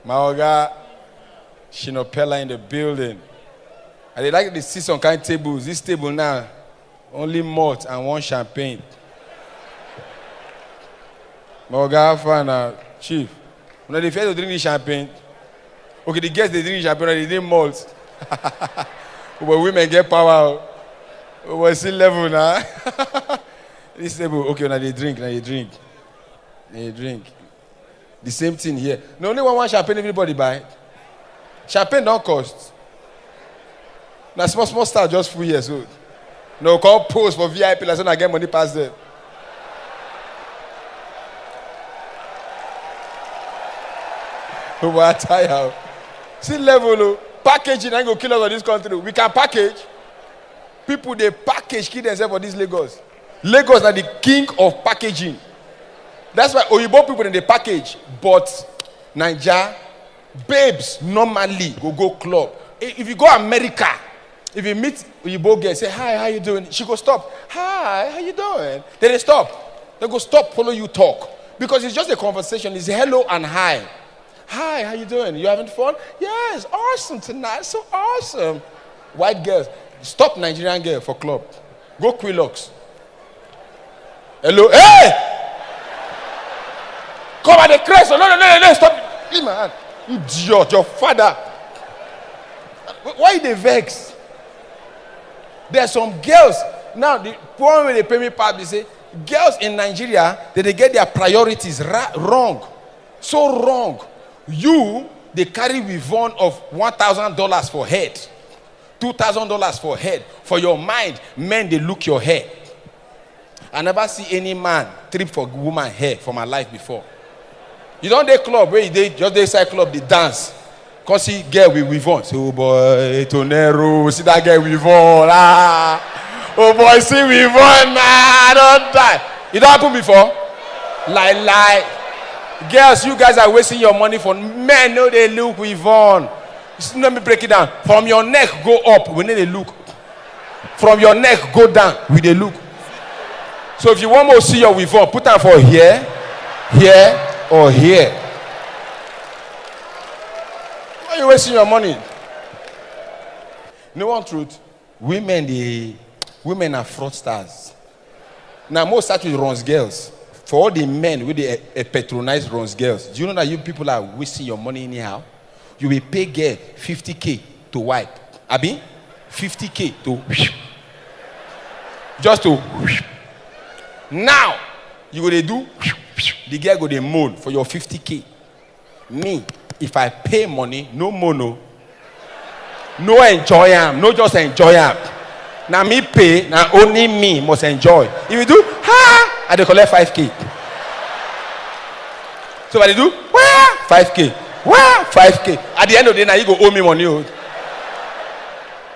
My Oga, Shinopella in the building. I dey like to see some kind of tables. This table now, only malt and one champagne. My Oga, fine, chief. When they fail to drink the champagne, okay, the guests they drink champagne, they drink malt. But women get power. We're still level now. This table, okay, now they drink. They drink. The same thing here. No, only one champagne everybody buy. Champagne don't cost. Now small star just 4 years old. No, call post for VIP, like so I get money past them. We're tired. See level, packaging ain't gonna kill us in this country. We can package. People they package kill themselves for this Lagos. Lagos are the king of packaging. That's why Oyibo people in the package, but Naija babes normally go club. If you go America, if you meet Oyibo girl, say hi, how you doing? She go stop. Hi, how you doing? Then they stop. They go stop, follow you talk because it's just a conversation. It's hello and hi. Hi, how you doing? You having fun? Yes, awesome tonight. So awesome. White girls, stop Nigerian girl for club. Go Quilocks. Hello, hey! Come at the crest. No, stop. Leave my hand. Idiot, your father. Why they vex? There are some girls. Now, the one way they pay me part, they say, girls in Nigeria, they get their priorities wrong. So wrong. You, they carry Wivon of $1,000 for head. $2,000 for head. For your mind, men, they look your hair. I never see any man trip for woman hair for my life before. You don't dey club where they just dey side club, they dance. Cause see girl with Wivon. Say, oh boy, Tonero, see that girl with Wivon. Ah. Oh boy, see Wivon, nah, don't die. It don't happen before? Lie. Girls, you guys are wasting your money for men. No, they look Wivon. Let me break it down. From your neck go up, we need a look. From your neck go down, we dey look. So if you want to see your Wivon, put that for here, or here. Why are you wasting your money? No one truth. Women are fraudsters. Now most start with runs girls. For all the men with the patronize runs girls, do you know that you people are wasting your money anyhow? You will pay girl 50K to wipe. Abi? 50K to just to. Now you go to do the girl go to moan for your 50K. Me, if I pay money, no mono, no enjoy am, no just enjoy am. Now me pay, now only me must enjoy. If you do, I dey collect 5K. So what they do? 5K. 5K. At the end of the day, now you go owe me money.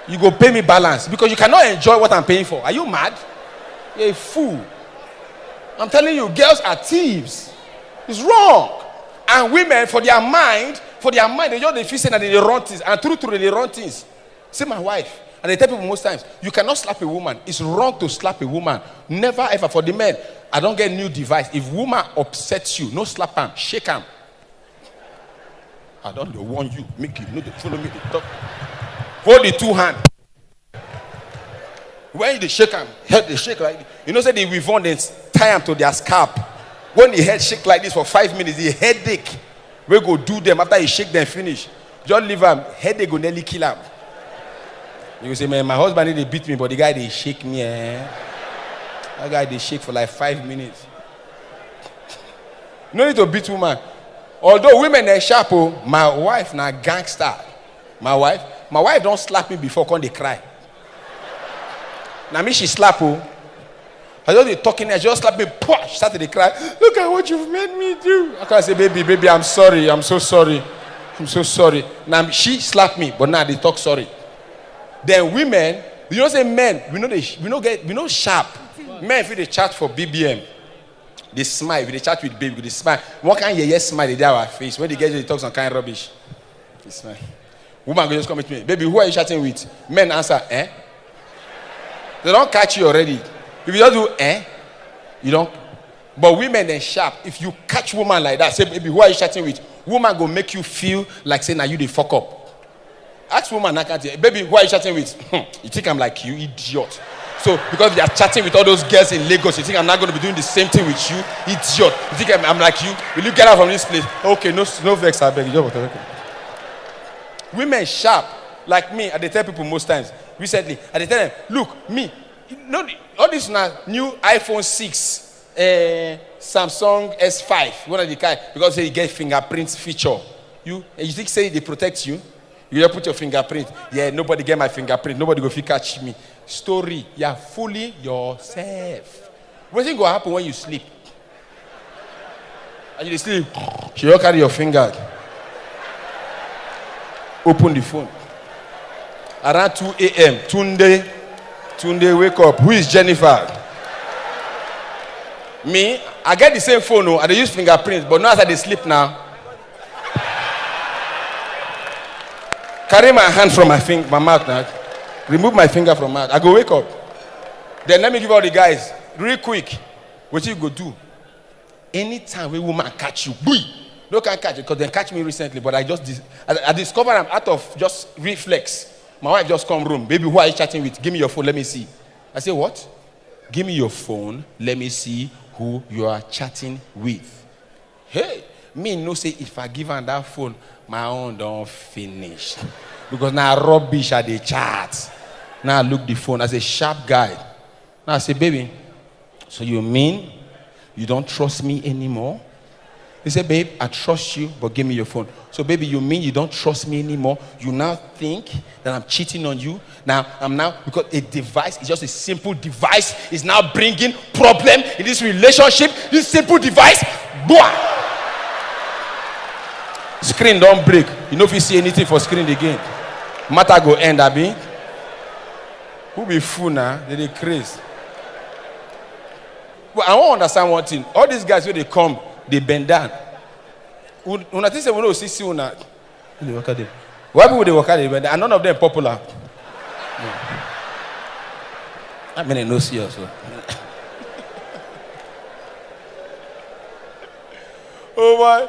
You go pay me balance because you cannot enjoy what I'm paying for. Are you mad? You're a fool. I'm telling you, girls are thieves. It's wrong. And women, for their mind, they just feel saying that they run things. And true, they run things. See my wife. And they tell people most times, you cannot slap a woman. It's wrong to slap a woman. Never ever. For the men, I don't get new device. If woman upsets you, no slap her, shake her. I don't warn you. Make you know they follow me. They talk. Hold the two hands. When they shake them, head they shake like this. You know, say they Wivon, they tie them to their scalp. When the head shake like this for 5 minutes, the headache we go do them after you shake them finish. Just leave them. Headache go nearly kill them. You go say, man, my husband they beat me, but the guy they shake me. That guy they shake for like 5 minutes. No need to beat woman. Although women are sharp, my wife na gangster. My wife don't slap me before when they cry. Now me she slap I just be talking, I just slap me, she started to cry. Look at what you've made me do. I can't say, baby, I'm sorry. I'm so sorry. Now she slapped me, but now they talk sorry. Then women, you know say men, we know sharp. Men if they chat for BBM, they smile. If they chat with baby, they smile. What kind of smile they do our face? When they get you, they talk some kind of rubbish. They smile. Woman go just come with me. Baby, who are you chatting with? Men answer, They don't catch you already. If you just do, you don't. But women are sharp. If you catch woman like that, say, baby, who are you chatting with? Woman go make you feel like saying, now you the fuck up. Ask woman, I can't tell. Baby, who are you chatting with? You think I'm like you, idiot. So, because you are chatting with all those girls in Lagos, you think I'm not going to be doing the same thing with you, idiot. You think I'm like you? Will you get out from this place? Okay, no vex, I beg you. Okay. Women sharp, like me, I tell people most times, recently, I tell them, look, me, all this now, new iPhone 6, Samsung S5, one of the kind, because they get fingerprints feature. You think say they protect you? You just put your fingerprint. Yeah, nobody get my fingerprint. Nobody go catch me. Story. You are fooling yourself. What's going to happen when you sleep? And you sleep. You don't carry your finger. Open the phone. Around 2 a.m. Tunde, wake up. Who is Jennifer? Me, I get the same phone. I use fingerprints, but not as I sleep now. Carry my hand from my mouth now. Remove my finger from my mouth. I go wake up. Then let me give all the guys real quick. What you go do? Anytime a woman catch you, boy, no can catch you because they catch me recently. But I discovered I'm out of just reflex. My wife just come room. Baby, who are you chatting with? Give me your phone. Let me see. I say what? Give me your phone. Let me see who you are chatting with. Hey, me no say if I give her that phone, my own don't finish. Because now rubbish at the chat. Now I look the phone as a sharp guy. Now I say, baby, so you mean you don't trust me anymore? He said, babe, I trust you, but give me your phone. So, baby, you mean you don't trust me anymore? You now think that I'm cheating on you? Because a device is just a simple device, is now bringing problem in this relationship. This simple device, boah! Screen don't break. You know if you see anything for screen again. Matter go end, abi. Who be fool now? They crazy. Well, I won't understand one thing. All these guys when they come, they bend down. When I think we know see una. Why people they work at it, and none of them popular. I mean, they no see also. Oh my.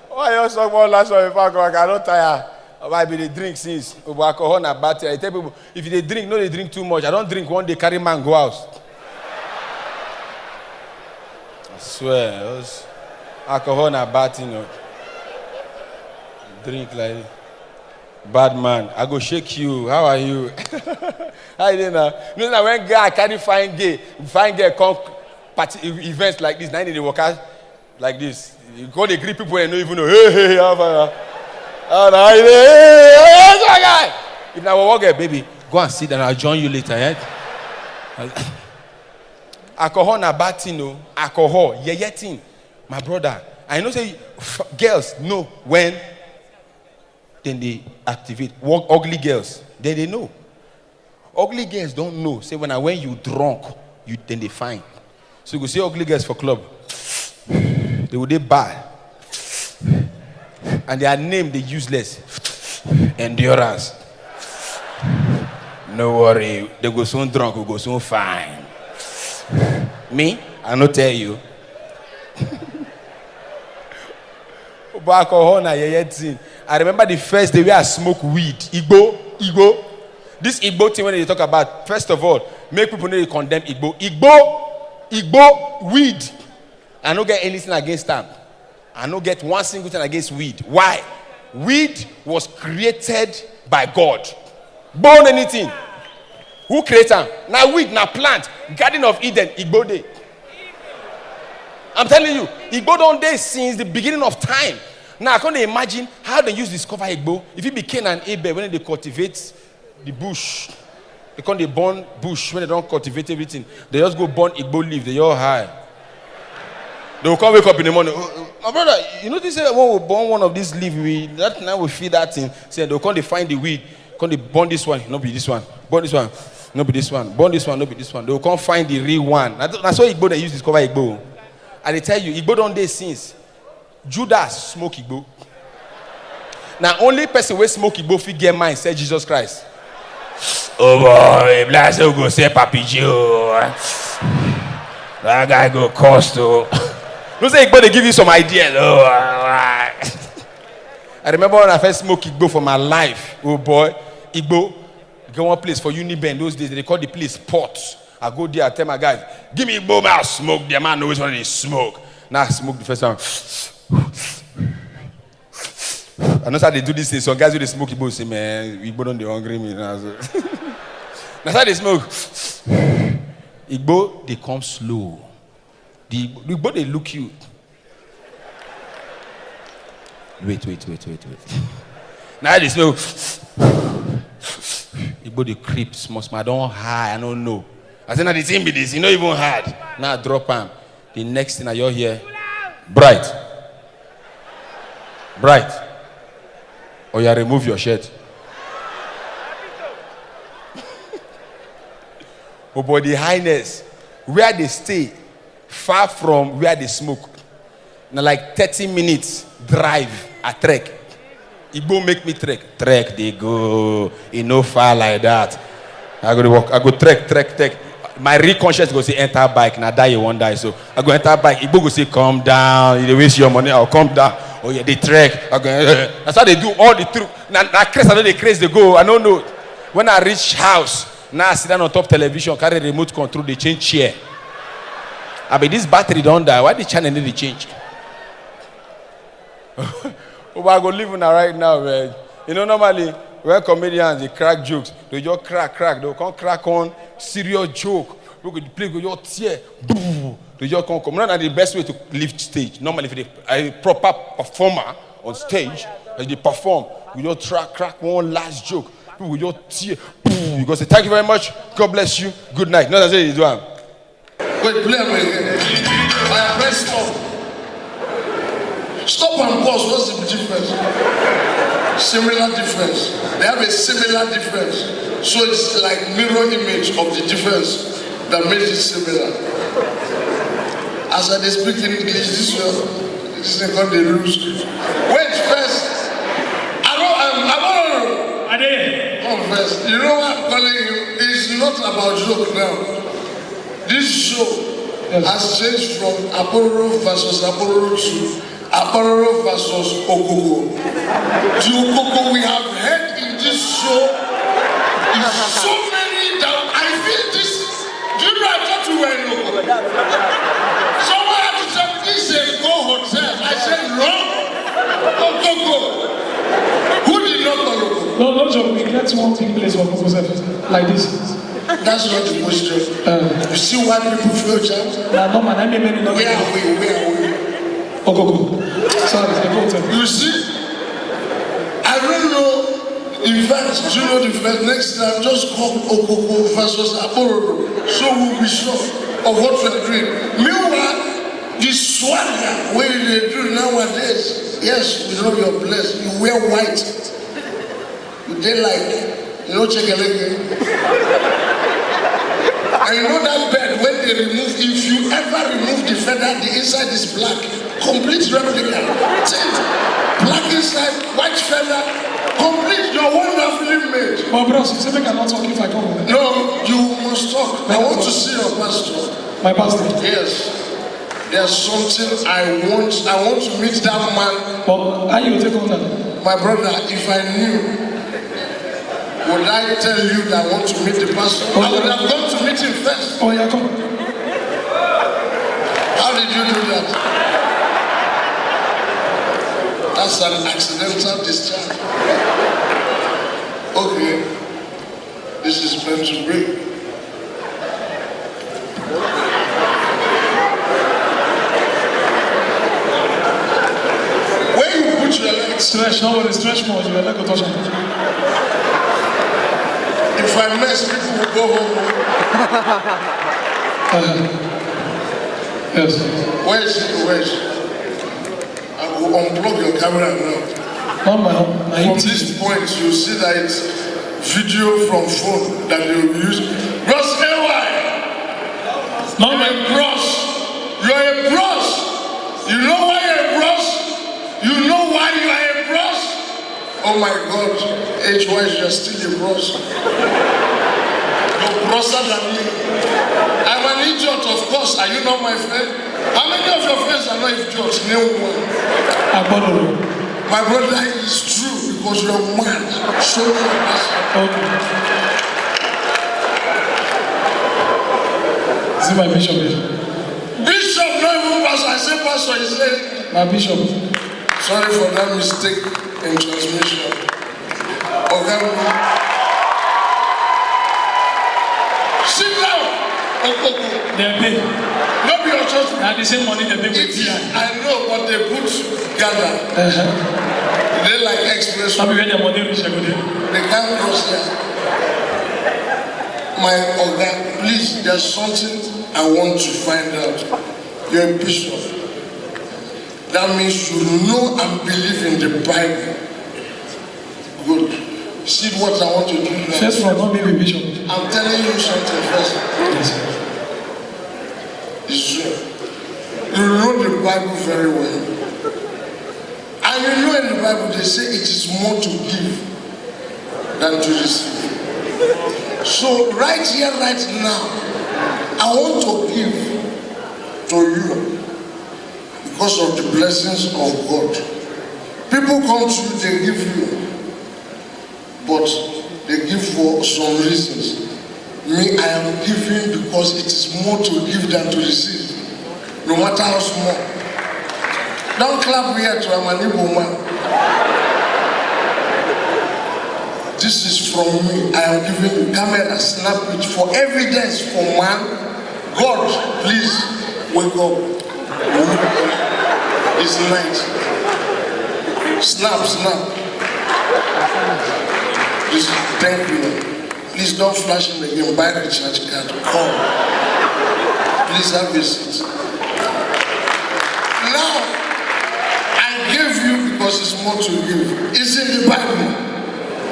Why you talk about last one? If I don't tire. Why be they drink since? Alcohol na battery. I tell people, if they drink, no, they drink too much. I don't drink one day, carry man go out. I swear, alcohol na battery, you know. Drink like bad man. I go shake you. How are you? How you doing now? You know, when guy carry fine girl come party events like this, now they work out like this. You go they greet people and don't even know. Hey, how are you? If I will walk here, baby, go and sit and I'll join you later. Yeah? Alcohol na bad thing, no. Alcohol, yeah thing. My brother, I know say girls know when then they activate. Ugly girls, then they know. Ugly girls don't know. Say when you drunk, then they find. So you go see ugly girls for club. They will bad. And their name they useless. Endurance. No worry. They go soon drunk, we go soon fine. Me, I no tell you. I remember the first day where I smoke weed. Igbo. This Igbo thing when they talk about, first of all, make people know they condemn Igbo. Igbo, weed. I don't get anything against them. I don't get one single thing against weed. Why? Weed was created by God. Born anything. Who created them? Now weed, now plant. Garden of Eden, Igbo day. I'm telling you, Igbo don't day since the beginning of time. Now I can't imagine how they use discover Igbo. If it became an Abel when they cultivate the bush. They can't they burn bush when they don't cultivate everything. They just go burn Igbo leaf, they all high. They will come wake up in the morning. My brother, you know this when we burn one of these leaves, that now we feed that thing. Say they'll come they find the weed, come they burn this one, not be this one. Burn this one, not be this one. Burn this one, not be this one. They will come find the real one. That's why Igbo they use discover Igbo. And they tell you, Igbo don't day since. Judas smoke Igbo. Now only person who smoke Igbo fit get mind say Jesus Christ. Oh boy, bless you go say Papi Joe. That guy go cost to. Don't say Igbo they give you some ideas. Oh, all right. I remember when I first smoked Igbo for my life. Oh boy, Igbo. Get one place for Uniben those days. They call the place Port. I go there, I tell my guys, give me Igbo, man, smoke. The man knows when they smoke. Now I smoke the first time. I know how they do this thing. Some guys who they smoke Igbo say, man, Igbo don't they hungry me now. So. That's how they smoke. Igbo, they come slow. The Igbo, they look you. Wait. Now they smoke. Igbo, they creep, small. I don't high, I don't know. I said, now the thing be this, you know even hard. Now I drop him. The next thing I hear here, bright. Or you remove your shirt. Oh boy, the highness, where they stay, far from where they smoke. Now like 30 minutes drive, I trek. Igbo make me trek. Trek, they go. It no far like that. I go to walk. I go trek. My real conscience go say enter bike. Now die you won't die. So I go enter bike. Igbo go say come down. You waste your money. I'll come down. Oh yeah, they trek. I go, that's how they do all the truth. Now craze, I know they craze they go. I don't know. When I reach house, now I sit down on top television, carry remote control, they change chair. I mean this battery don't die. Why the channel need to change? Oh, I go live in right now, man. You know, normally when comedians they crack jokes, they just crack. They can't crack on serious joke. We could play with your tear. They just can't come. Not the best way to lift stage. Normally, if a proper performer on stage, as they perform, we just crack one last joke. People with your tear. You go say thank you very much. God bless you. Good night. No, that's what you do. Wait, play again. I press stop. Stop and pause. What's the difference? Similar difference. They have a similar difference. So it's like mirror image of the difference that makes it similar. As I speak in English, this is called the rules. Wait, first. I did. Oh, first. You know what I'm calling you? It's not about joke now. This show has changed from Apollo versus Apollo to Apollo versus Okoko. The Okoko we have heard in this show is so many that I feel this. Do you know I thought you were in Okoko? Someone had to tell me this is Go Hotel. I said wrong. Okoko. Who did not call Okoko? No, no joke. We get one thing place for Okoko like this. That's not the question. You see why people feel chance? Where are we? Okoko. Sorry, you see? I don't know. In fact, do you know the first next time just call Okoko versus Apollo. So we'll be sure of what we're doing. Meanwhile, the swagger where they do nowadays, yes, we know you're blessed. You wear white. You did like, you know, check a leg. And you know that bed, when they remove, if you ever remove the feather, the inside is black. Complete replica. Change. Black inside, white feather. Complete. You're wonderfully made. But bros, you say I cannot talk if I come. No, you must talk. I want to see your pastor. My pastor? Yes. There's something I want to meet that man. But how you take on that? My brother, if I knew, would I tell you that I want to meet the pastor? I would have gone to meet him first. Oh, yeah, come. How did you do that? That's an accidental discharge. Okay. This is meant to break. Where you put your legs? Stretch, no, stretch more. Your leg will touch it. If I mess, people will go home. Yes. Where is it? I will unplug your camera now. From this point, you see that it's video from phone that they will use. Bros, you're a bros. You're a bros. You know why you're a bros? You know why you are a bros? Oh my God, age-wise, you're still a bros. You're brosser than me. I'm an idiot, of course. Are you not my friend? How many of your friends are not idiots? Name one. My brother is true because you're a man. Show me your passion. Okay. Is it my bishop here? Bishop, not even pastor. I say pastor, he said. My bishop. Sorry for that mistake in transmission. Okay. Sit down. They pay. Not be your church. Now the same money they pay It with is, TI. I know, but they put gather. They like express. Some people get their money rich, they go there. They can't cross there. My organ, please, there's something I want to find out. You're a bishop. That means you know and believe in the Bible. Good. See what I want to do now. First from not being a bishop. I'm telling you something first. Yes. It's true. You know the Bible very well. And you know in the Bible they say it is more to give than to receive. So right here, right now, I want to give to you because of the blessings of God. People come to you, they give you, but they give for some reasons. Me, I am giving because it is more to give than to receive, no matter how small. Don't clap here to a Igbo man. This is from me. I am giving you camera, snap it for evidence for man. God, please wake up. It's night. Snap, snap. Please, thank you. Please don't flash him again. Buy the church card. Come. Please have a seat. Now, I gave you because it's more to give. It's in the Bible.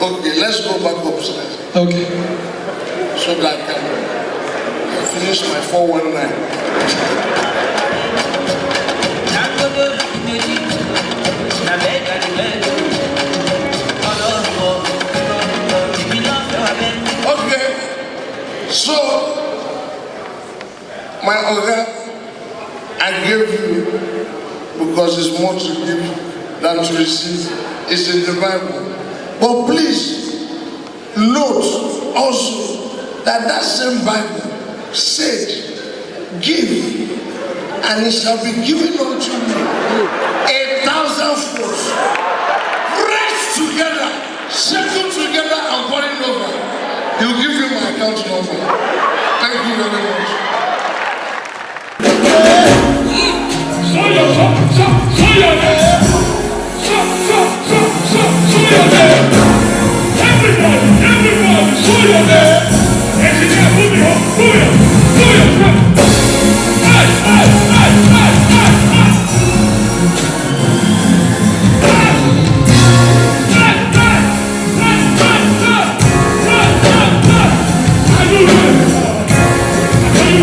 Okay, let's go back upstairs. Okay. So that I can finish my 419. Okay, so my organ, I gave you because it's more to give than to receive. It's in the Bible. But please note also that that same Bible said, give and it shall be given unto you 1,000 folds, pressed together, shaken together and pouring over. He'll give you my account number. Thank you very much. Show your name. Show your name. Everybody, show your name. Engineer, move it up, move it up. Hey. I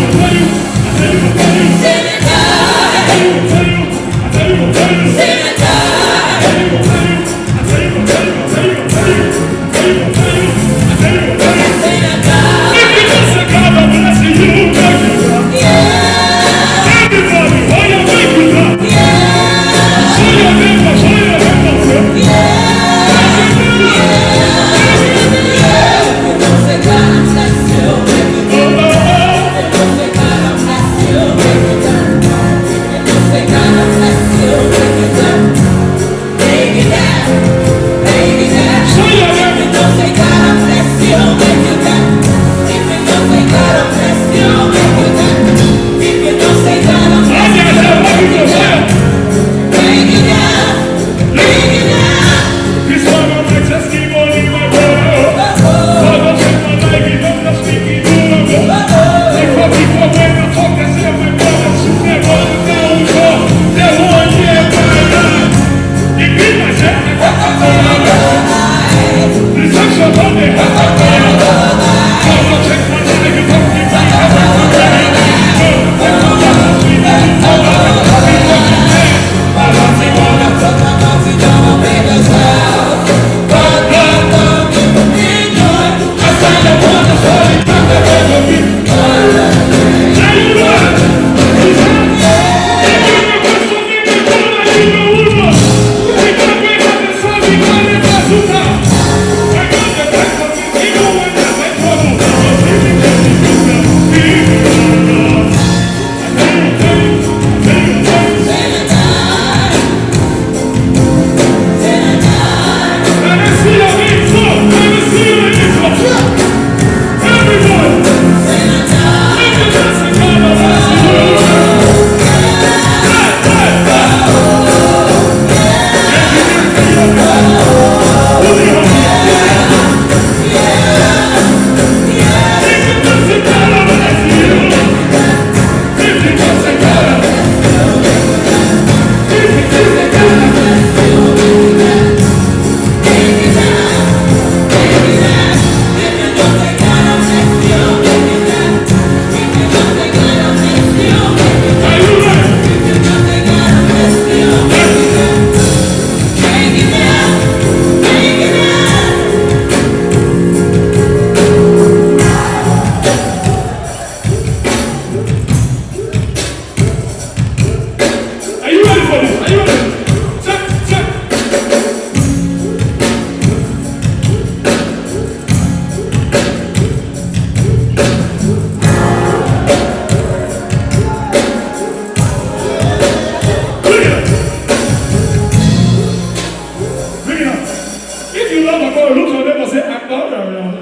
say, I'm not around.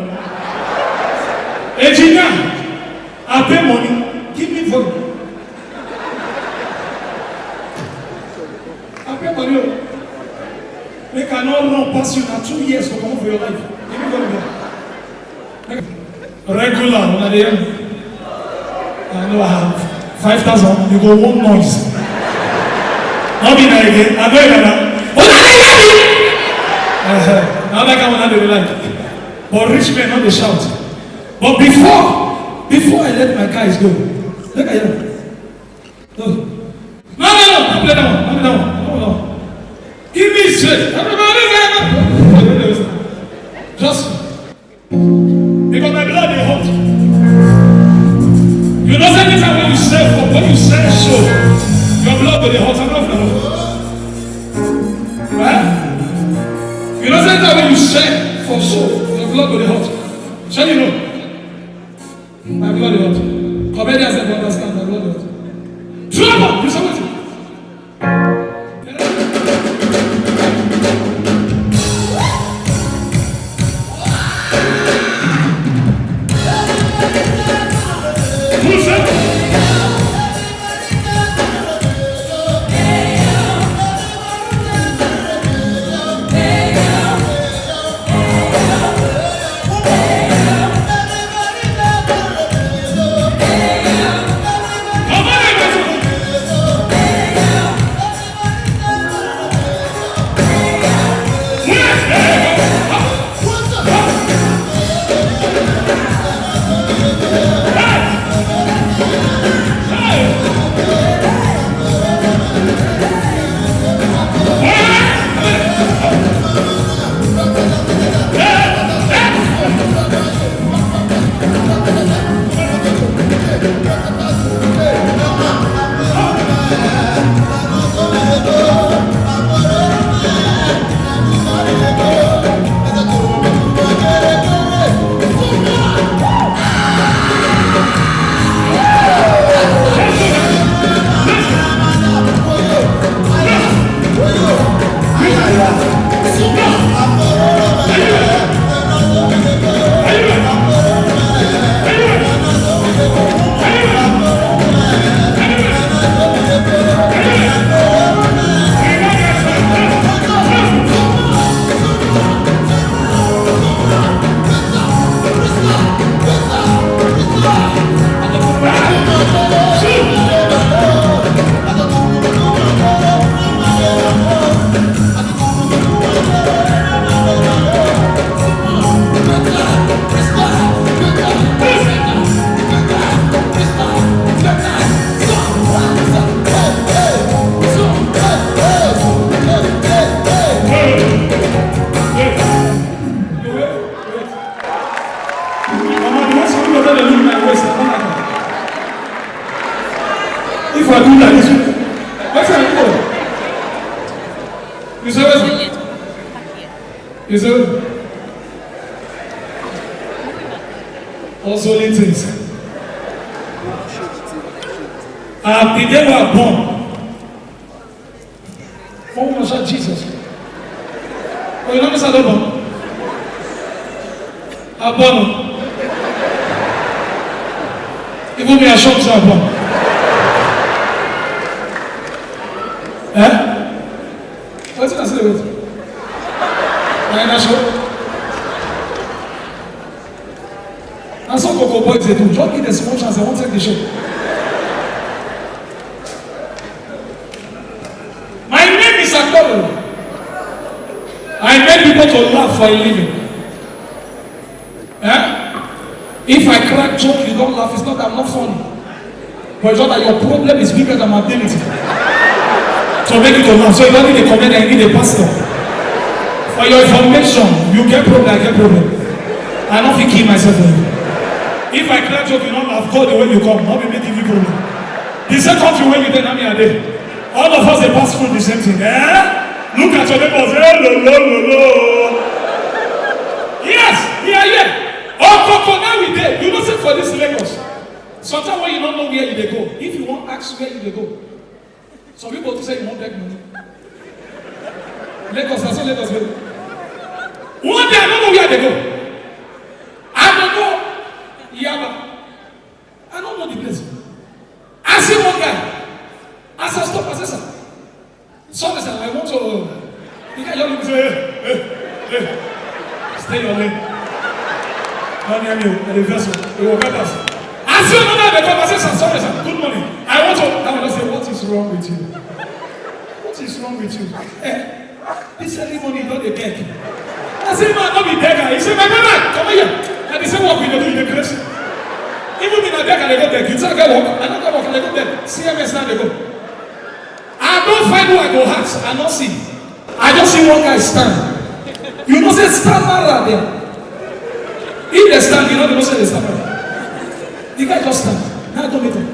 Engineer, I pay money. Give me volume. I pay money. They cannot run past you now 2 years to come for your life. Give me volume. Regular, when I know I have 5,000. You go one noise. Not be that again. I know you like that. Now that kind of they like. But rich men not they shout. But before I let my guys go, look at him. No, don't play that one. No. Give me straight. Just because my blood is hot. You know say this when you say when you say so, your blood will be hot enough now. Right? You know say that when you say for so, your blood will be hot. Shall you know? My blood is hot. Comedians don't understand my blood is hot. Trouble! You say what? If I do like this, what's that for? You say what? You say what? Also things. The day we are born, when we saw Jesus. Oh, you know what I'm born? I'm born. Even me, I shocked you, I'm born. What's it I say with? I'm not sure. And some Coco boys they do. Just give them small chance, they won't take the show. My name is Akolo. I make people to laugh for a living. If I crack joke, you don't laugh. It's not that I'm not funny. But it's not that your problem is bigger than my ability. So make it to laugh. So you don't need a comedian, you need a pastor. For your information, you get problem, I get problem. I don't think kill myself for you. If I crack joke, you don't laugh, go the way you come, not be making you problem. The second thing when you tell me a day, all of us they pass through the same thing. Look at your neighbors. Yes, yeah. Oh, now we there. You don't say for this Lagos. Sometimes when you don't know where you they go, if you want to ask where you they go, some people to say you won't beg money. Lagos, that's all Lagos. One day I don't know where where they go. I don't go. Yaba. I don't know the place. I see one guy. I said, stop, I said, sir. Somebody said, I want to. The guy just look and say, hey. Stay your lane. Don't hear me, the vessel. It will get us. I see another guy come. I said, sir, sorry, sir. Good morning. I want to. I will just say, what is wrong with you? What is wrong with you? This early morning, not a beg. I said, man, don't be beggar. He said, my brother, come here. And he said, what will you do in the grace? Even in a beg, and they go beg. You tell them, walk. I don't go walk, and they go beg. CMS now, they go. I don't find who I go ask. I don't see. I just see one guy stand. You know, say, stand right there. If they stand, you know, they don't say they stand right. The guy just stand. Now I go meet him.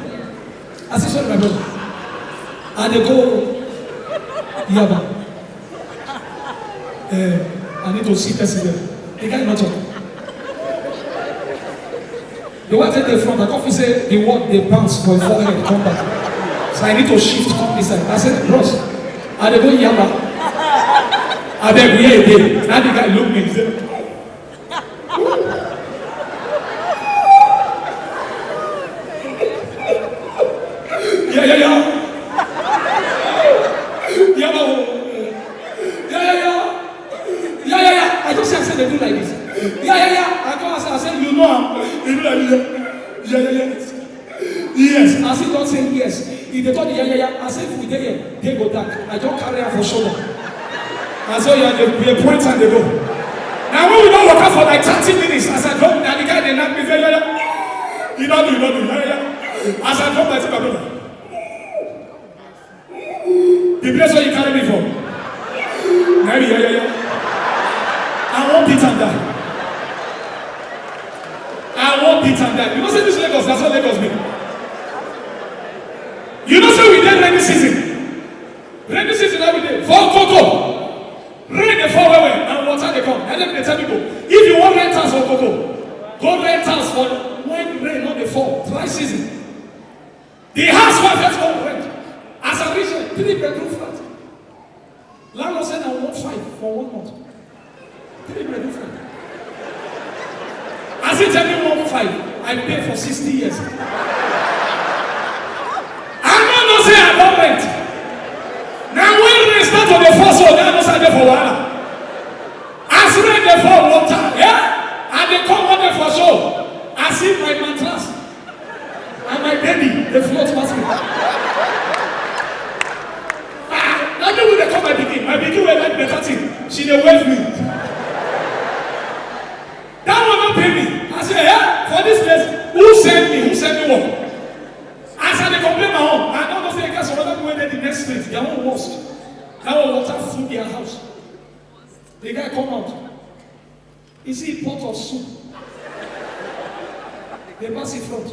I say, sorry, my brother. And they go, Yaba. I need to see person there. The guy not talking. The one take the front, the coffee say the word they bounce for his forehead, come back. So I need to shift, come this side. I said, bros, I dey go Yaba. I beg, we here again. Now the guy look me, he said, yeah. I just said they do like this. I come and say, I said, you know him. He do like this. Yes. I said, don't say yes. If they told me, I said, if we dey here, they go dark. I don't carry her for shoulder. I said, they point and they go. Now when we don't work out for like 30 minutes, I said, don't, and the guy they knock me, you don't do. I said, don't, I said, my brother. The place where you carry me from. Maybe, I won't beat and die. I won't beat and die. You know, say this Lagos, that's what Lagos mean. You know, say we did rainy season. Rainy season every day. Fall cocoa. Rain they fall away and water they come. And then they tell people, if you want rent house for cocoa, go rent house for when rain not they fall. Dry season. The house will first go rent. As I reach a 3-bedroom flat. Landlord said I want 5 for 1 month. 3-bedroom flat. As he tell me 1.5, I pay for 60 years. I'm not say I don't rent. Now when they start on the first one, they don't say they for water. As rain they fall water, yeah, and they come water for sure. I see my mattress and my baby, they float past me. Now when they come my begin will like better thing. She dey wave me. That one not pay me. I say, yeah, for this place, who sent me? Who sent me what? As I complain my own, I don't know if they get some other people in the next street. Their own worst. That one water food their house. The guy come out. You see a pot of soup. They pass in front.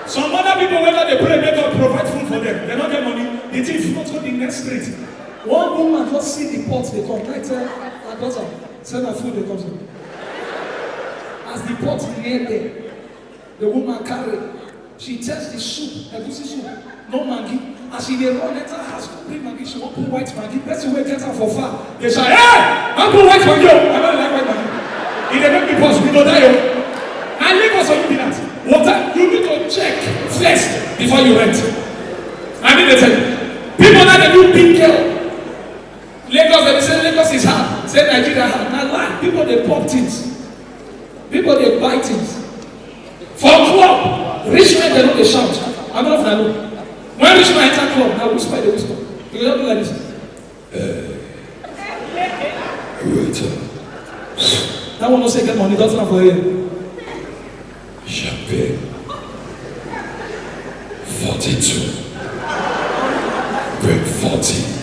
Some other people, whether they pray, they don't provide food for them. They don't get money. They think not go the next street. One woman just see the pot, they come. I tell her daughter, send her food, they come. As the pot near there, the woman carry. She tests the soup, egusi soup, no Maggi. As she dey run enter house, bring Maggi, she won't put white Maggi. Person wey get her for far, they say, hey, don't put white Maggi. I don't like white Maggi. If they make me pause, we go die. And Lagos will be that. Water, you need to check first before you rent. I mean, they tell you. People now they do big girl. Lagos, they say Lagos is hard. Say Nigeria hard. Now lie. People they pop things. People they buy things. For club, rich men they don't they shout. I don't know if I know. When rich men enter club, now whisper they whisper. You don't do like this. Waiter. That one don't say get money, doesn't have for you. Champagne 42. Break 40,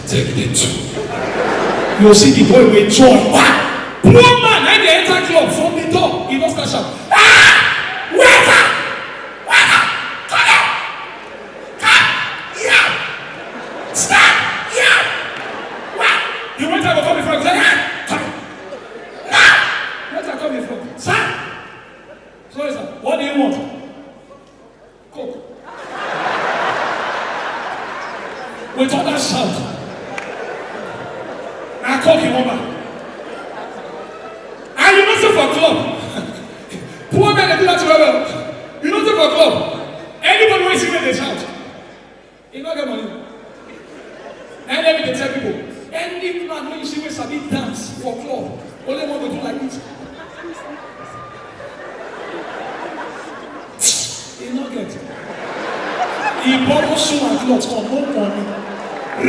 take the 2. You see the boy with joy. Poor man, when they enter club from the door, he don't start shout. Ah! Waiter! Waiter! Come here! Come here! Stand here! What? The waiter will come in front and say, ah! Come. Now! Waiter come in front. Sir! Sorry, sir. What do you want? Coke. With all that shout. Now, Coke in one. up. Only one will do like this. He not get. He borrow shoe and clothes for no money.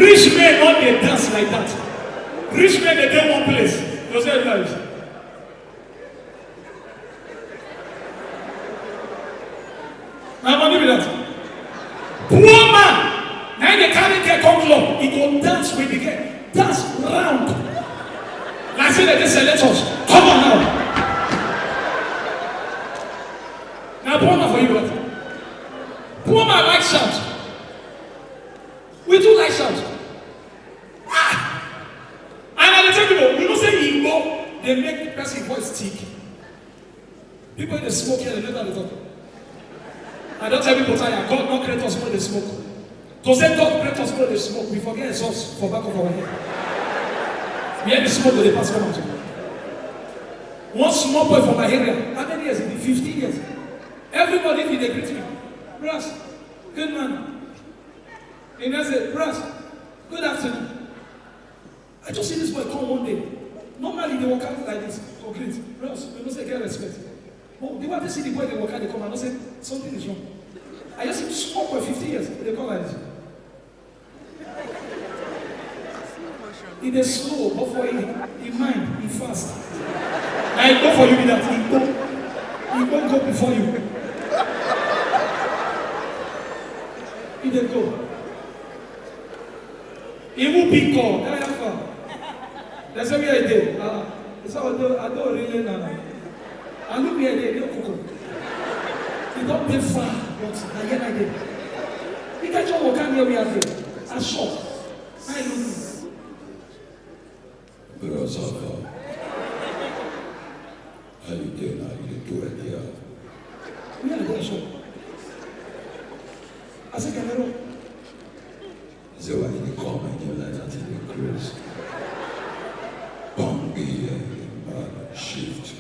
Rich men not they dance like that. Rich men they dey one place. You say lives. Now money be that. Poor man. Now they carry their come club. He go dance with the girl. Dance round. Like say that they select us. Come on now. Now poor man for you what? Poor man like shout. We do like shout. Ah! And I tell people, you know say Igbo, they make the person voice thick. People in the smoke here, they never talk. I don't tell people tired. God not create us when they smoke. To say God create us when they smoke, we forget the source for back of our head. We had the smoke when they pass come out. One small boy from my area, how many years? 15 years. Everybody if they greet me. Brass, good man. And I said, Brass, good afternoon. I just see this boy come one day. Normally they walk out like this. Oh, great. Brass, you don't say get respect. Oh, they want to see the boy they walk out, they come and say something is wrong. I just see this small boy 50 years. They come like this. It is slow, but for in mind, he fast. I go for you with that. He go before you. He dey go. He will be called. That's why I did. That's how I don't really know. I look here, they don't cook. He don't pay far, but again I did. He can't just walk out here we are there. I'm shocked. I don't know. Because of how you did, how you do it here. We are going to show. I said, Canelo. So when you come and you let us in the cruise, don't be a shift.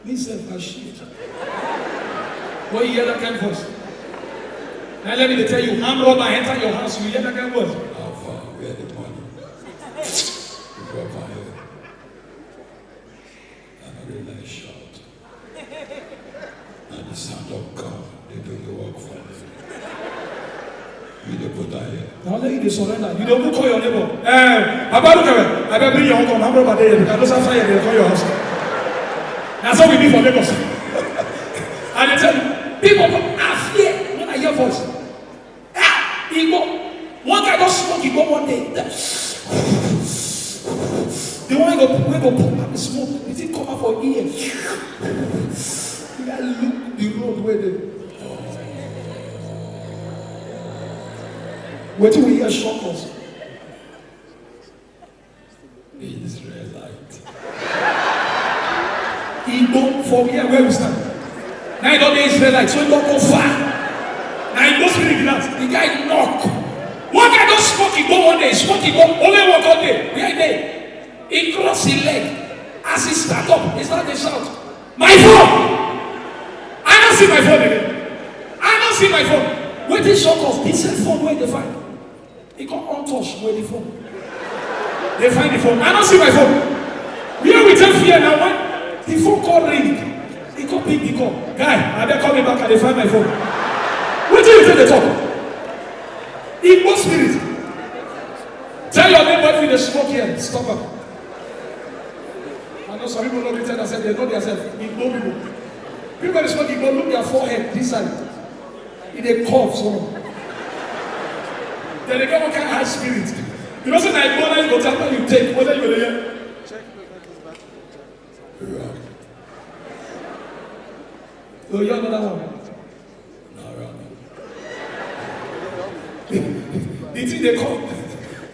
Me self a shift. What you hear that kind of voice? Now let me tell you, armed robber enter your house, you hear that kind of voice? How far? Where the money? You go up here. And I realize shout. And the sound of God, they do the work for me. You dey put that here. Now let you surrender. You don't call your neighbor. Papa, look at me. I better bring your uncle. I'm robber there because those fire they call your house. That's how we be for neighbors. And they tell you, people are fear when I hear voice. Igbo. One guy don't smoke Igbo one day. The one go pump up the smoke. It didn't come out for ears. You gotta look the road where they. Where do we hear shock us? Israelite. Igbo for where we stand. Now you don't be Israelite, so you don't go far. Now you don't speak that. The guy knock. One guy don't smoke Igbo one day, smoke Igbo only one day. Where day? He cross his leg. As he stand up, he start to shout, my phone! I don't see my phone again. I don't see my phone. Where they shock us? He said phone where they find. He got untouched where the phone. They find the phone. I don't see my phone. Here we take fear now. When the phone call ring, he go pick the call. Guy, I better call me back and they find my phone. What do you take the talk? Igbo spirit. Tell your neighbor if you smoke here, stop her. I know some people don't pretend themselves, they know themselves. Igbo people. People that smoke Igbo look their forehead this side. It a cough so. Then they get one kind of high spirit. You know, so that Igbo you go tell when you take, whether you will hear. So you have another one. The thing they come,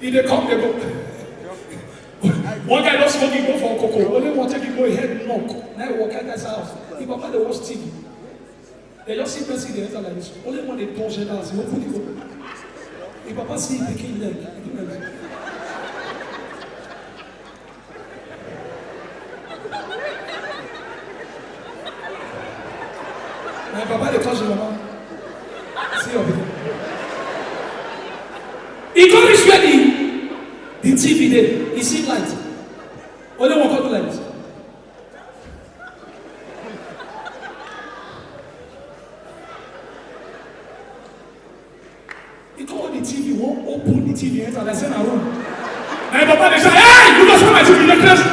if they come, they go. One guy don't smoke Igbo for cocoa. Only one take Igbo head knock. Now he walk out that house. If Papa they watch TV, they just see person they enter like this. Only one they touch the house. He won't put Igbo. If Papa see the king leg, he do like this. Now Papa they touch the mama. See your baby. He go reach where the TV there. He see light. Only enter, they say na room. And Papa they say, hey, you just want my children in the place.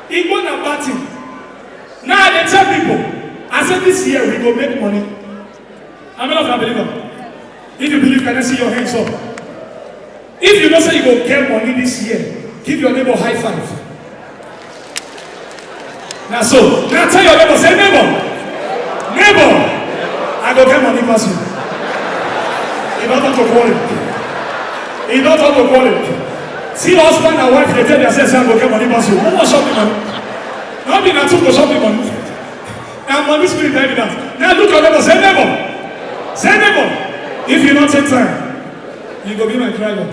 It won't a bad thing. Now they tell people, I said this year we go make money. How many of you are believer? If you believe, can I see your hands up? If you don't say you go get money this year, give your neighbor high five. Now so, now tell your neighbor, say neighbor, neighbor, I go get money pass you. He don't talk to quality. He don't talk to quality. See husband and wife, they tell themselves, I go get money pass you. Who wants shopping money? Not be not to go shopping money. Now money spirit evidence. Now look at neighbor, say neighbor, say neighbor. If you don't take time, you go be my driver.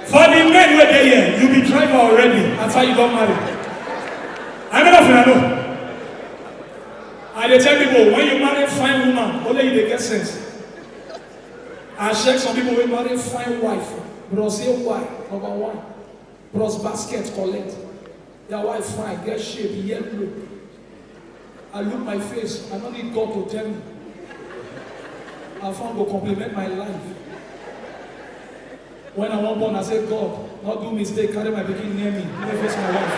For the men who are there, you be driver already after you got married. I'm enough I know. And they tell people, when you marry a fine woman, only you get sense. I check some people who marry a fine wife. Bros, say why? Number one. Bros basket collect. Their wife fine, get shape, yellow. I look my face, I don't need God to tell me. I found to compliment my life. When I want born, I say, God, not do mistake, carry my baby near me. Let me face my wife.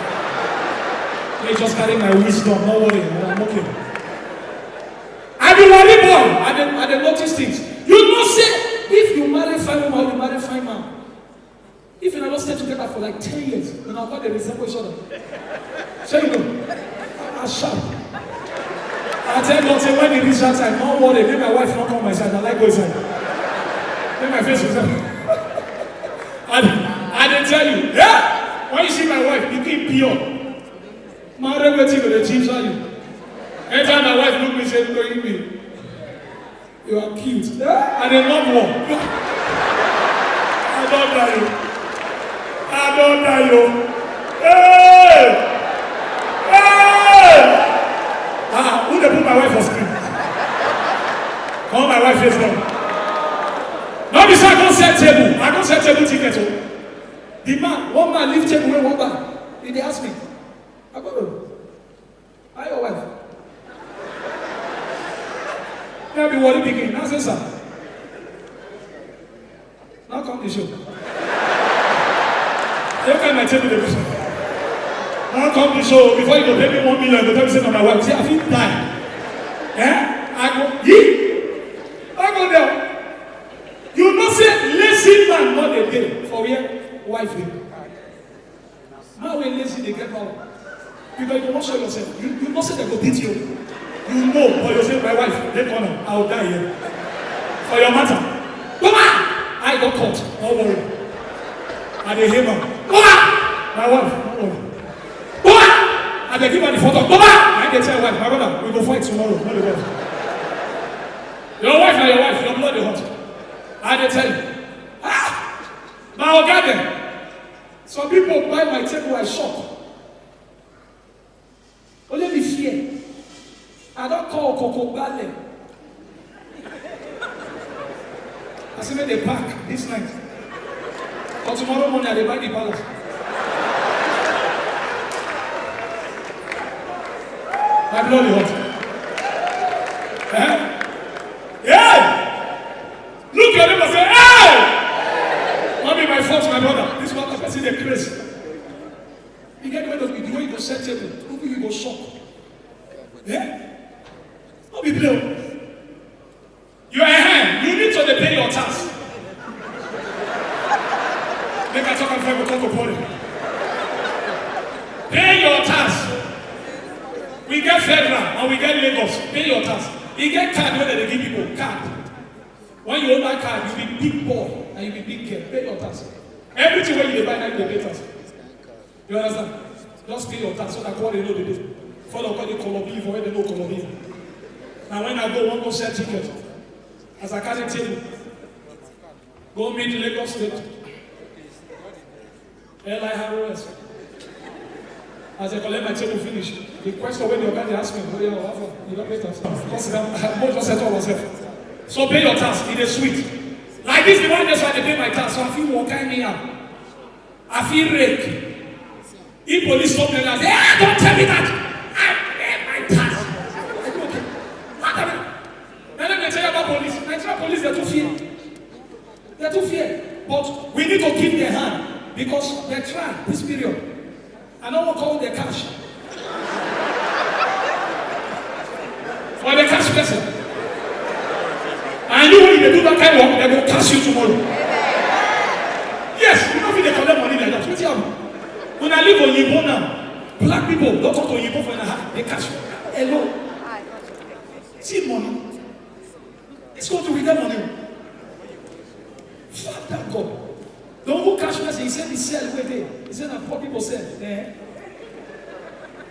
Let me just carry my wisdom, don't worry, I'm okay. I be worry boy, I dey notice things. You know say, if you marry fine woman, you marry fine man. If you never stay together for like 10 years, you know how they resemble each other. So you know, I'm sharp. I tell God, say when it reach that time, don't worry, make my wife not come my side, I like go inside. Make my face inside. I didn't tell you, yeah? When you see my wife, you keep pure. My relative with the chiefs are you. Every time my wife look me, say, look at me. You are cute. Yeah? And they not one. I don't die you. I don't die you. Hey! Hey! Who they put my wife on screen? Call my wife face down. No, this I don't set table. I don't set table ticket. The man, one man leave table with one man. He asked me, I go, how your wife? Now be worried begin. Now say, sir. Now come the show. You can my table the now come the show before you go pay me 1 million. Go tell me say, no, my wife. See, I feel die. Eh? I go, I go there. You know say lazy man not a day for where wife dey. Now when lazy they get power. Because you don't show yourself. You know say they go beat you. You know, but you say my wife, they corner, I will die here. For your matter. Come on! I got caught. Don't worry. I dey hear man. Come on! My wife, don't worry. Come on! I dey give her the photo. Come on! I dey tell wife, my brother, we go fight tomorrow. No the wife. Your wife na your wife, your blood dey hot. I dey tell you. My organ. Some people buy my table, I shock. Only be fear. I don't call Coco Ballet. I say, they pack this night. For tomorrow morning, they buy the palace. My blood is hot. Yeah! Look at him and say, hey! Not be my fault, my brother. This one person is crazy. You get rid of it, the way you go set table, you go shock. Yeah? Don't be blue. You are a hand. You need to pay your tax. Make a talk and fight with Coco Poli. Pay your tax. We get federal and we get Lagos. Pay your tax. You get card where they give people card. When you own that card, you be big boy and you be big girl. Pay your tax. Everything where you buy now, you pay tax. You understand? Just pay your tax so that what they know they do. Follow what they call beef or where they know call beef. Now when I go, one go sell ticket. As I carry table, go meet Lagos State. LIRS. As I collect my table finish, the question when the guy ask me, what you don't pay tax. Because I'm more just settle myself. So pay your tax, it is sweet. Like this, the one that's why they pay my tax, so I feel more kind of I feel rake. If police stop me and say, don't tell me that. I pay my tax. Then let me tell you about police. police, they're too fear. They're too fear. But we need to give their hand because they try this period. I don't want to call their cash. For the cash person. And you, when you do that kind of work, they will cash you tomorrow. Yes, you know if they collect money like that. What's your when I live on Yibo now, black people don't talk to Yibo for an hour. They cash you. Hello. See money. It's going to be that money. Fuck that God. The one who cash me, he said he sell where they. He said that poor people sell.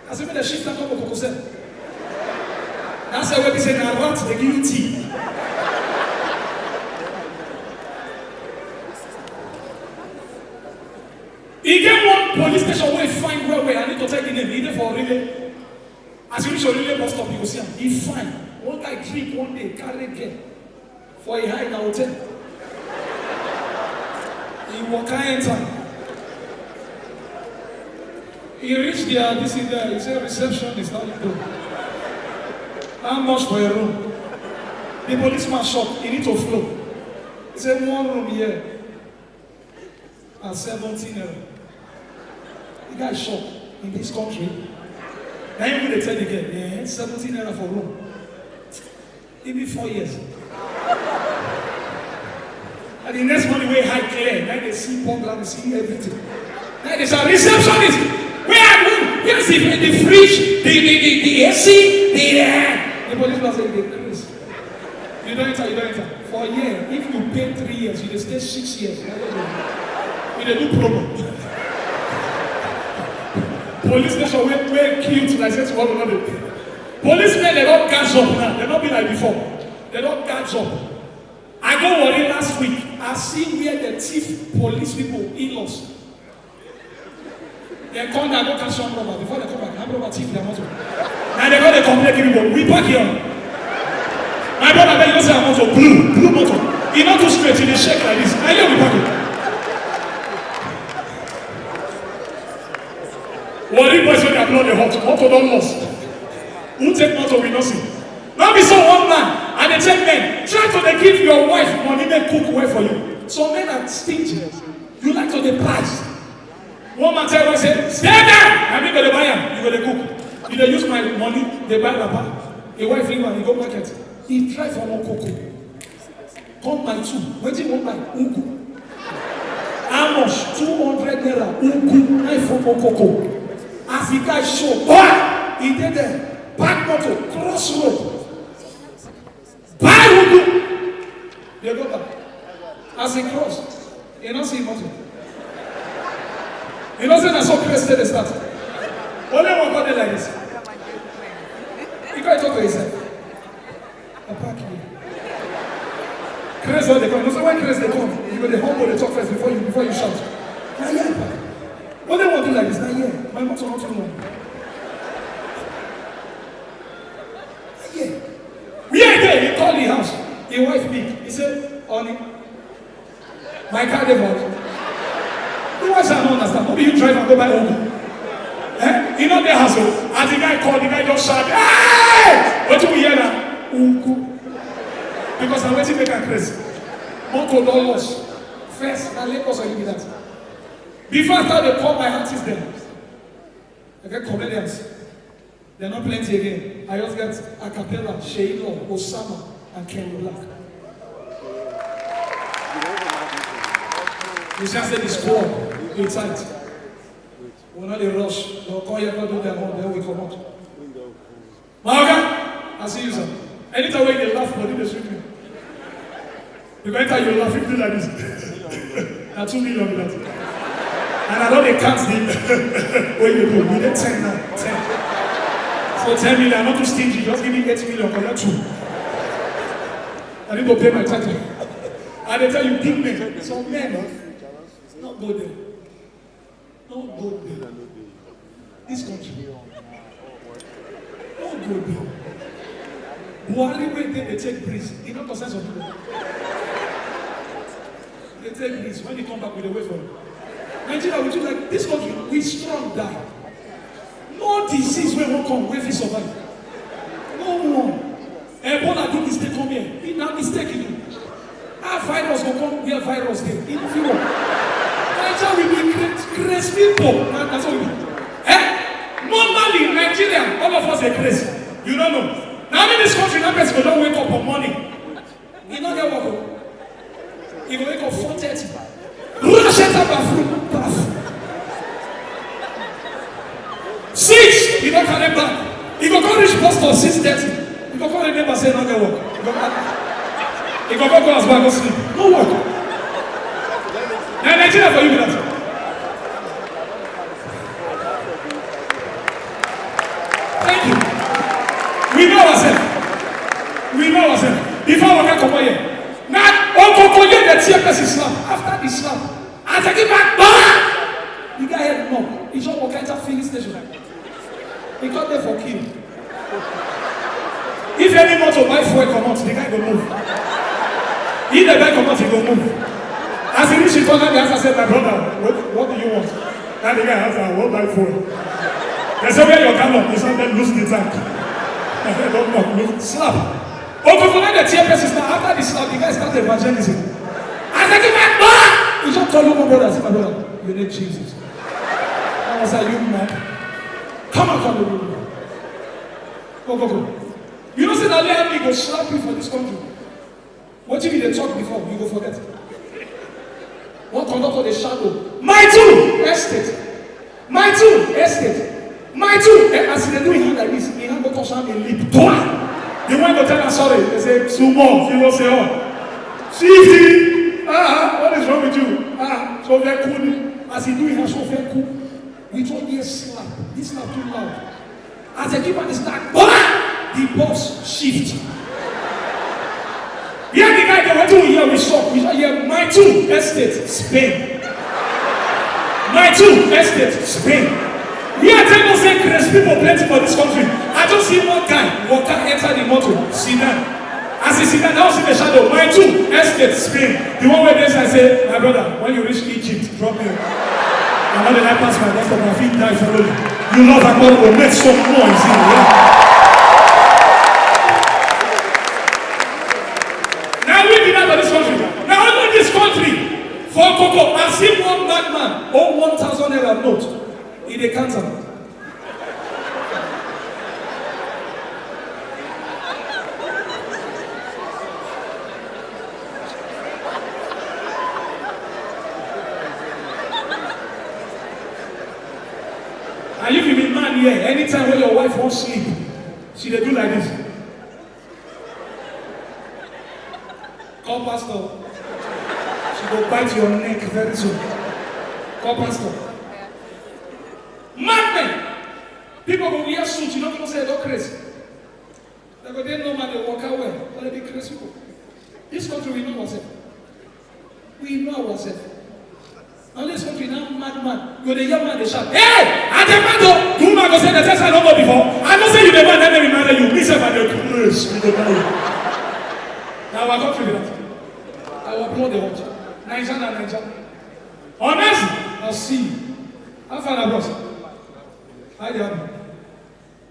I said when the shift that come to sell. That's why we say now rats they give you tea. He get one police station where he find where I need to take the name. Either for relay. As you reach your relay bus stop, you will see him. He find. One guy drink one day, carry again. For a high in a hotel. He walk enter. He reached there, this is there. He said reception is not good. How much for a room? The policeman shocked. He need to flow. He said one room here. At 17 euro. The guy is shocked in this country. Now even they tell again, 17 euro for room. Even 4 years. And the next morning we high clear. Now they see program, they see everything. Now they say receptionist. Where are you? Yes, the fridge, the AC, the policeman say please. You don't enter. For a year, if you pay 3 years, you stay 6 years. In a new promo. Police station were cute, like said one another. Policemen, they don't catch up now. They don't be like before. They don't catch up. I go worry last week. I see where the thief police people in-laws. They come and go catch some robber. Before they come back, I'm robber thief their motor. Now they go to complain people. We back here. My brother, they don't say I'm motor. Blue motor. He not too straight, he shake like this. I hear we back here. Worry boys when they blow the hot, motor don't lost. Who take motor we not see. Now be so one man, and they take men, try to give your wife money, men cook away for you. Some men are stingy. You like to the price. One man tell wife, say, stay there! I mean, go to buy him, you go to cook. You don't use my money, they buy the bar. A wife leave and he go market. He try for one cocoa. Come by two. What do you want by ugu? How much? 200 naira. Ugu. Knife for cocoa. As the guy show, he did there. Back motor, cross road. Buy ugu. They go back. As he cross, you don't see motor. You don't say that's so crazy they start. Only one got it like this. He can't talk to himself. I park here. Crazy when they come. No, so when crazy they come, you go the humble, they talk first before you shout. Now yeah, what they want to do like this? Now yeah, my motor not too long. Yeah. We are there. He called the house. Your wife big. He said, honey, my car they bought. The wife said, I don't understand. Maybe you drive and go buy Ugu. You know the hustle. As the guy called, the guy just shouted, hey! What do we hear now? Ugu. Because I'm waiting to make a crazy. Motor don't lost. First, now Lagos will give me that. Before I start, they call my artists then. I get comedians. They're not plenty again. I just get a cappella, Sheilo, Osama, and Kenny Black. You just say the squad, be tight. We're not in rush. They'll call you, do their own, then we come out. Mahaga, I see you, sir. Anytime when you laugh, but they shoot me. Because anytime you laugh, you do like this. Now 2 million with that. And I know they can't sleep. When you go, we need 10 now. 10. So 10 million, I'm not too stingy. Just give me 8 million, collect 2. I need to pay my tax. And they tell you, big men. Some men, not go there. Not go there. This country. Not go there. Buhari when they take breeze, he don't concern some people. They take breeze. When they come back, we wait for them. Nigeria, we do like this country, we strong die. No disease where won't come, where we survive. No one. Ebola do mistake come here. He now mistake you. Our virus will come where virus dey. In Europe. Nigeria will be crazy people. That's what we do. Normally in Nigeria, all of us are crazy. You don't know. Now in this country, that person don't wake up on morning. You don't get work. He will wake up 4:30. Rush enter bathroom. Bath. 6, he don't carry back. He go come reach bus stop 6:30. He go come remember say no get work. He go go as well go sleep. No work. Now Nigeria for you be that. Thank you. We know ourselves. We know ourselves. Before we can come here. Now, the tear person slap. After the slap, I take it back. The guy had no. He just walked into filling station. He got there for kill. If any motor buy fuel come out, the guy go move. If the guy come out, he go move. As he reached the corner, the answer said, my brother, what do you want? And the guy answered, I won't buy fuel. They say, where your gallon? He said, then lose the tank. I said, don't knock, lose. Slap. The tear person now, after the slap, the guy started evangelism. I said, give me back! He just told my brother, I said, my brother, you need Jesus. I was like, you man. Come on, come on. Go. You know, say that let me go slap you for this country. What if you did talk before? You go forget. What conductor the shadow? My two estate. My two estate. My two. As they do in like this, he hand go touch hand in lip. They went to tell us sorry. They say, two more. You will say, oh. See, what is wrong with you? So very cool. As he do, he has so very cool. We told you a slap. This slap too loud. As they keep on the stack, the boss shift. Yeah, the guy that went to here, we saw. We saw here, my two estate, Spain. My two estate, Spain. We are telling us that there's people plenty for this country. I just see one guy walk out, enter the motor, sit down. As he sit down, now see the shadow. My two estate, Spain. The one where this I say, my brother, when you reach Egypt, drop me. I'm not the night pass my bus, but my feet die for you. You love that God will make some noise in here. Now we did that for this country. Now I know this country. For Coco, I see one black man, 1,000 naira note. In the cancer. And if you be man here, anytime when your wife won't sleep, she dey do like this. Call pastor. She will bite your neck very soon. Call pastor. Madmen! People go wear suits, you don't know say they're crazy. They go, they know man, they walk away. But they be crazy people. This country, we know ourselves. We know ourselves. Now this country, now madman. You're the young man, they shout, hey! I the man, you man go say the test I don't know before. I don't say you the man, then they marry you. Me say, man, they're crazy. Now our country, our blood, they want. Nigeria. Honestly, I'll see you. How far are bros? Hi there.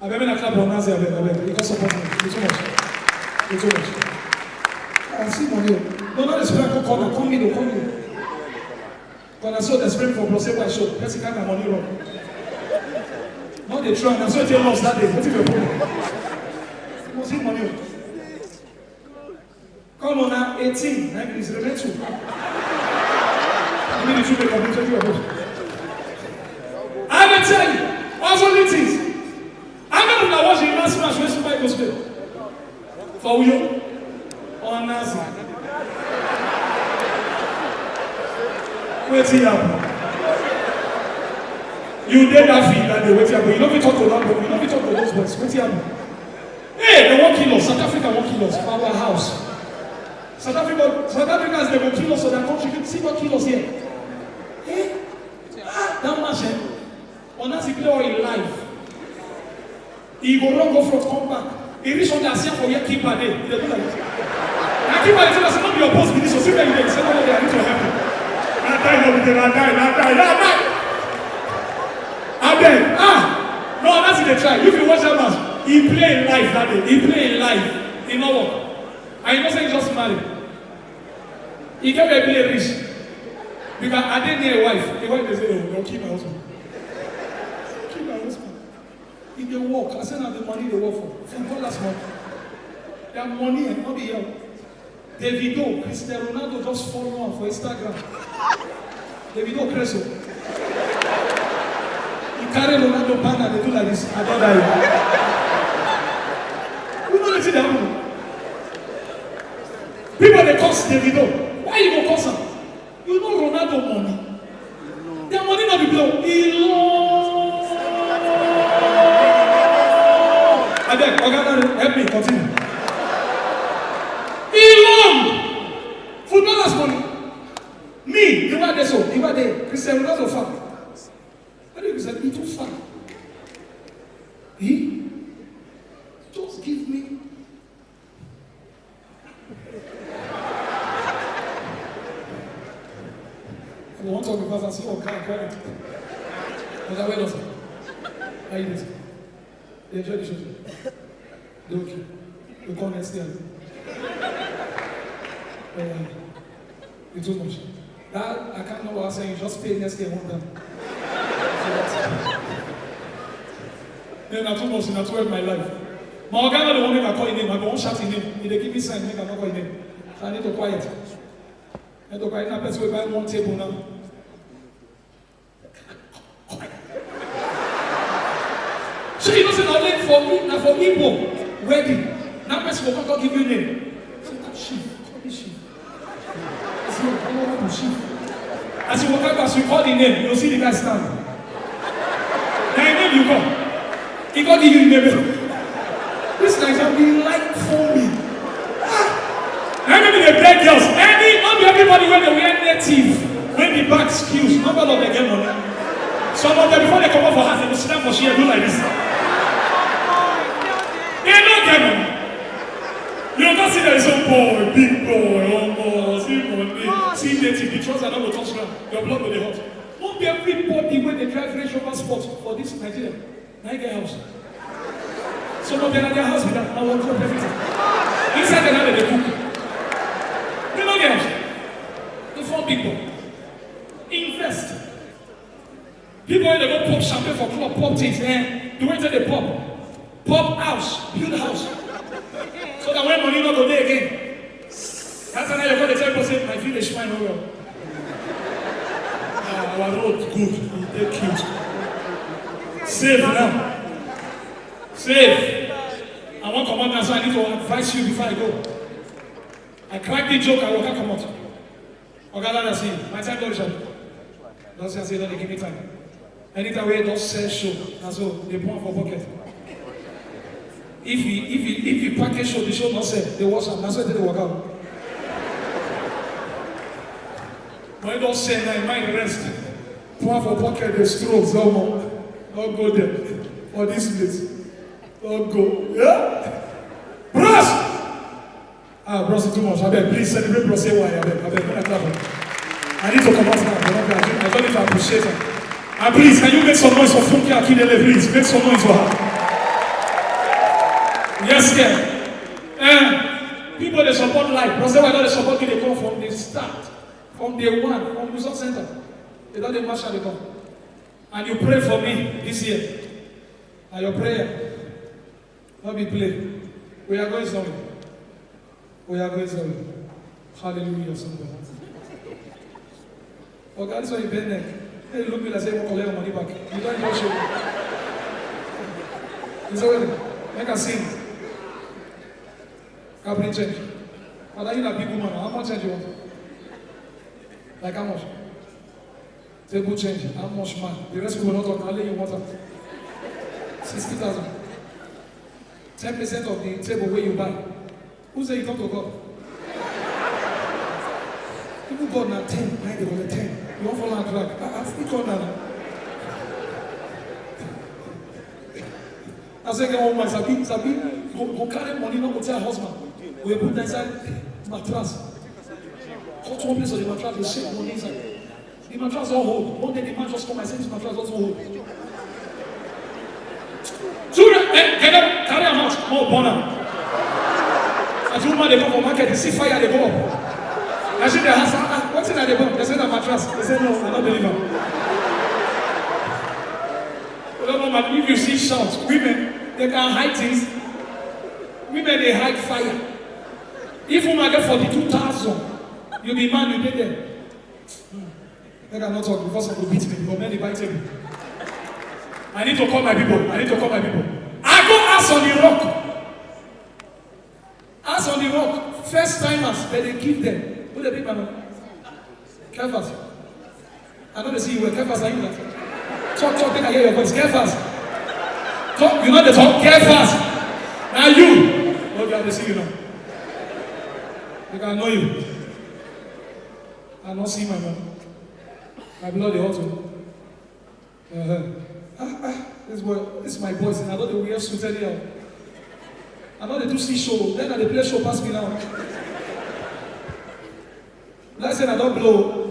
I've been a club on Nazi, because support me. It's too much. It's too much. I see money. No, not the spirit of corner. Come in. When I saw the spirit for Placebo, I showed. Let's see my money wrong. Not the try. I saw it lost that day. What's your problem? You must see money. Come on now, 18. Now please remain two. I mean, you should be committed to your host. I will tell you, also it is. I know that was the last match when somebody goes to for you on Nazi. Wait here. You did that feed that they wait here, but you don't be talk to that, but you don't be talk to those boys. Wait here. Hey, they won't kill us. South Africa won't kill us. Our house. South Africans, they will kill us so their country can see what kill us here. Hey? That match, on he play all in life. He go wrong, go from come back. He reach on the Asia for your keeper there. He do like this. Now keeper is not be your boss, but this will see that you say, no, they are need to help you. Not die. No, that's in the try. If you watch that match, he play in life that day. He play in life. He no work. And you know say he just married. He gave a play rich. Because I didn't need a wife. The wife they say, oh, don't keep my husband. Keep my husband. If they work, I send out the money they work for. Footballers money. Their money and not be here. Davido, Cristiano Ronaldo just follow on for Instagram. Davido Creso. You carry Ronaldo banner, they do like this. I don't die. You know what they do? People they curse Davido. Why you go curse him? You know Ronaldo money. Their money not be blown. I beg, help me, continue. Footballers money. Me, you are there so. You are there. Cristiano Ronaldo fan. What do you say? He too fan. He just give me. I want to talk about and see what kind of credit. But I wait on. How you doing? They enjoy the show. They okay. They come next year. It's too much. That I can't know what I'm saying. You just pay next year one time. Then I too much. Not to help my life. My organ the one that I call his name. I won't shout his name. If they give me sign, I cannot call his name. So I need to quiet. I need to quiet. Now, person will buy one table now. So you know, say now like for me, now for Igbo wedding. Now person will come give you a name. Say that chief. Call me chief. As you walk out, as you call the name, you'll see the guy stand. Now, name you go. He got give you the name. This guy be like for me. Maybe the black girls. Not everybody when they wear native, when the back skills, number of them get money. Some of them before they come up for house, they will sit down for share, do like this. They don't get money. You don't see there is a boy, big boy, see money, see native, the trousers are not going to touch ground. Your blood will be hot. Won't be everybody when they drive Range Rover Sport for this Nigeria. Now you get house. Some of them are their house with that. I want to everything. Inside the night they cook. They don't get house. They form big boy. Invest. People when they go pop champagne for club, pop things, the way they pop house, build a house. So that when money not go there again. That's why you're going to tell people, my village fine well. Our road good, they're cute. Save now. Save. I want to come out, so I need to advise you before I go. I crack the joke, I will come out. Okay, let's see. My time don't show. Don't say that they give me time. Anytime we don't sell show, that's all. They put for pocket. If you package show, the show not sell, they watch them. That's why they work out. When you don't sell, now you might rest. Put for pocket, the strokes, don't go there. For this place. Don't go. Yeah? Bros! Bros, too much. I beg, please celebrate Bros. I need to come out now. I don't need to appreciate her. And please, can you make some noise for Funke Akindele, please? Make some noise for her. Yes, sir. People they support life. Because why don't they support me? They come from the start, from day one, from the resort center. They don't match how they come. And you pray for me this year. And your prayer, not be play. We are going somewhere. We are going somewhere. Hallelujah, somewhere. Oh God, that's why you bend there. Hey, look me like say, we'll collect money back. You don't even show. It's already. Make us sing. Cabinet change. But are you a big woman? How much change you want? Like how much? Table change. How much man? The rest will not talk. I'll let you water. 60,000. 10% of the table where you buy. Who say you talk to God? People God now 10, 9 they want 10. You want follow and track. I think on that. I say, get one man, Sabi, go carry money, not go tell husband. We put that inside mattress. Go to one place of the mattress, they shake money inside. The mattress don't hold. One day the man just come and say this mattress doesn't hold. Children, carry a match, more burner. As woman they come for market, they see fire, they go up. I see the house. What's in the book? They said a mattress. They said no, I don't believe them. If you see shouts, women, they can hide things. Women, they hide fire. If woman get 42,000, you'll be man, you get there. I cannot talk because of the beat me, but men, they buy table. I need to call my people. I go ask on the rock. Ask on the rock. First timers, that they give them. Who the people know? Kefas. I know they see you were Kefas, are you that? Talk, think I hear your voice. Kefas. Talk, you know the talk. Kefas. Now you. Oh, they see you now. They can know you. I don't see my man. My blood, they also. This is my voice, and I know they will hear suit anyhow. I know they do see show, then they play show pass me now. Like I said, I don't blow.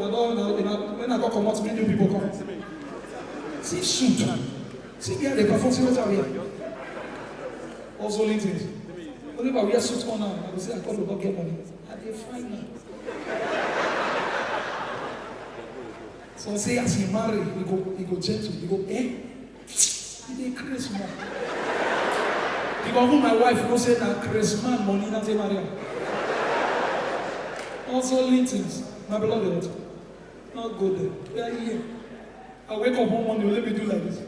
When I go come out, many new people come. See shoot. See here they perform, see what I hear. Also LinkedIn. Only if I wear suits on now, I will say I call about get money. And they find now. So say as he marry, he go gentle, he go, he dey crazy man. Because who my wife no say that crazy man money not take marry. Also LinkedIn, my beloved, not go there. We are here. I wake up one morning, let me do like this.